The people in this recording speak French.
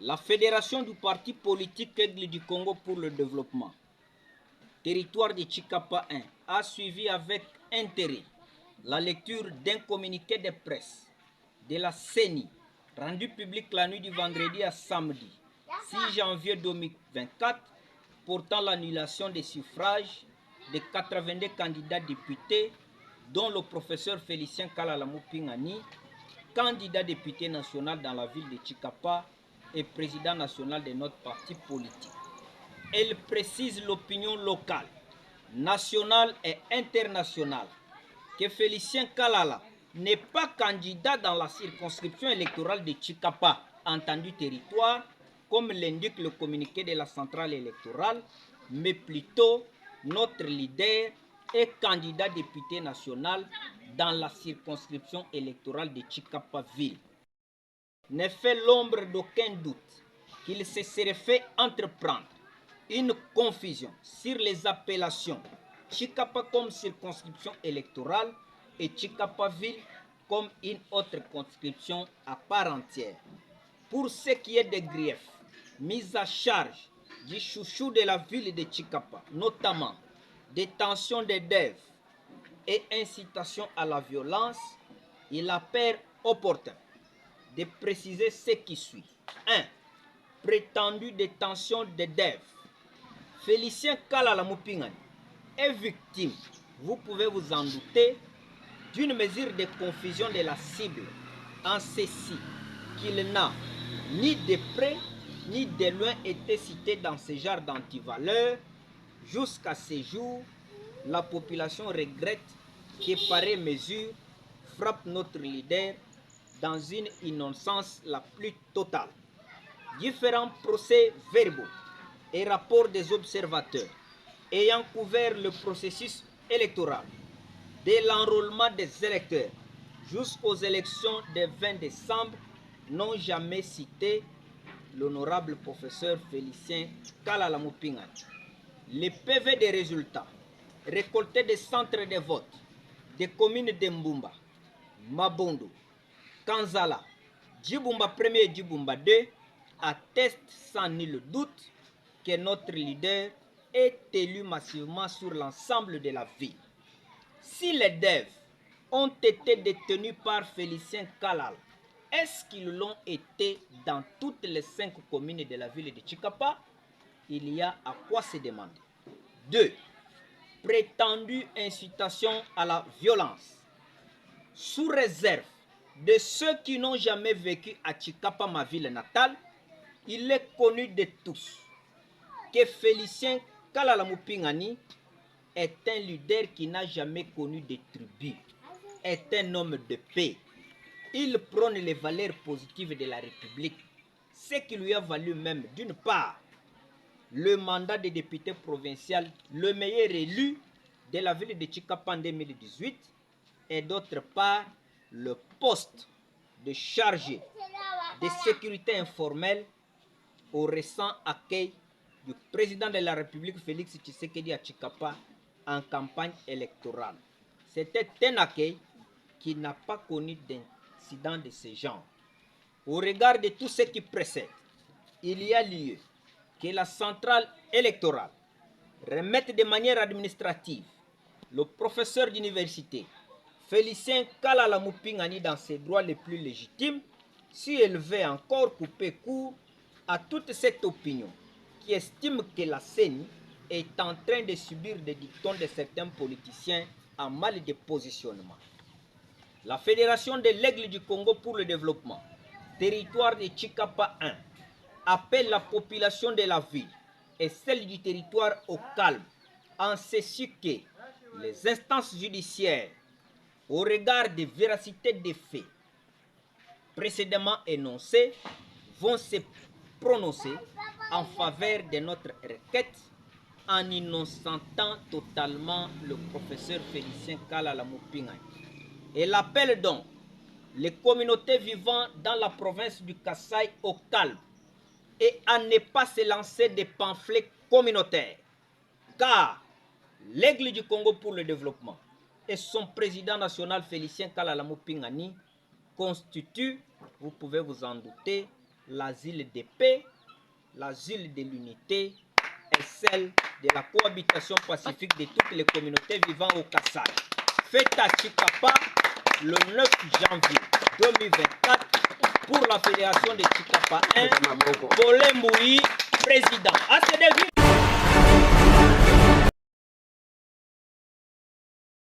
La fédération du parti politique Aigle du Congo pour le développement, territoire de Tshikapa 1, a suivi avec intérêt la lecture d'un communiqué de presse de la CENI, rendu public la nuit du vendredi à samedi 6 janvier 2024, portant l'annulation des suffrages de 82 candidats députés, dont le professeur Félicien Kalalamou Pingani, candidat député national dans la ville de Tshikapa et président national de notre parti politique. Elle précise l'opinion locale, nationale et internationale que Félicien Kalala n'est pas candidat dans la circonscription électorale de Tshikapa, entendu territoire, comme l'indique le communiqué de la centrale électorale, mais plutôt notre leader est candidat député national dans la circonscription électorale de Tshikapa-Ville. Ne fait l'ombre d'aucun doute qu'il se serait fait entreprendre une confusion sur les appellations Tshikapa comme circonscription électorale et Tshikapa-Ville comme une autre conscription à part entière. Pour ce qui est des griefs mis à charge du chouchou de la ville de Tshikapa, notamment détention des devs et incitation à la violence, il apparaît opportun de préciser ce qui suit. 1. Prétendue détention des devs. Félicien Kalalamou Pingani est victime, vous pouvez vous en douter, d'une mesure de confusion de la cible, en ceci qu'il n'a ni de près ni de loin été cité dans ce genre d'antivaleurs. Jusqu'à ce jour, la population regrette que pareille mesure frappe notre leader dans une innocence la plus totale. Différents procès-verbaux et rapports des observateurs ayant couvert le processus électoral, de l'enrôlement des électeurs jusqu'aux élections du 20 décembre, n'ont jamais cité l'honorable professeur Félicien Kalalamou Pingani. Les PV des résultats récoltés des centres de vote des communes de Mbumba, Mabondo, Kanzala, Djibumba 1er et Djibumba 2 attestent sans nul doute que notre leader est élu massivement sur l'ensemble de la ville. Si les devs ont été détenus par Félicien Kalal, est-ce qu'ils l'ont été dans toutes les 5 communes de la ville de Tshikapa? Il y a à quoi se demander. 2. Prétendue incitation à la violence. Sous réserve de ceux qui n'ont jamais vécu à Tshikapa, ma ville natale, il est connu de tous que Félicien Kalalamou Pingani est un leader qui n'a jamais connu de tribus, est un homme de paix. Il prône les valeurs positives de la République, ce qui lui a valu même, d'une part, le mandat de député provincial, le meilleur élu de la ville de Tshikapa en 2018, et d'autre part, le poste de chargé de sécurité informelle au récent accueil du président de la République Félix Tshisekedi à Tshikapa en campagne électorale. C'était un accueil qui n'a pas connu d'incident de ce genre. Au regard de tout ce qui précède, il y a lieu que la centrale électorale remette de manière administrative le professeur d'université Félicien Kalalamou Pingani dans ses droits les plus légitimes, si elle veut encore couper court à toute cette opinion qui estime que la CENI est en train de subir des dictons de certains politiciens en mal de positionnement. La Fédération de l'Aigle du Congo pour le développement, territoire de Tshikapa 1, appelle la population de la ville et celle du territoire au calme, en ceci que les instances judiciaires, au regard des véracités des faits précédemment énoncés, vont se prononcer en faveur de notre requête en innocentant totalement le professeur Félicien Kalalamou Pingani. Elle appelle donc les communautés vivant dans la province du Kasaï au calme et à ne pas se lancer des pamphlets communautaires, car l'Aigle du Congo pour le développement et son président national Félicien Kalalamou Pingani constituent, vous pouvez vous en douter, l'asile de paix, l'asile de l'unité et celle de la cohabitation pacifique de toutes les communautés vivant au Kassai. Fête à Chikapa le 9 janvier 2024 pour la fédération de Chikapa 1, Bolé Moui, président.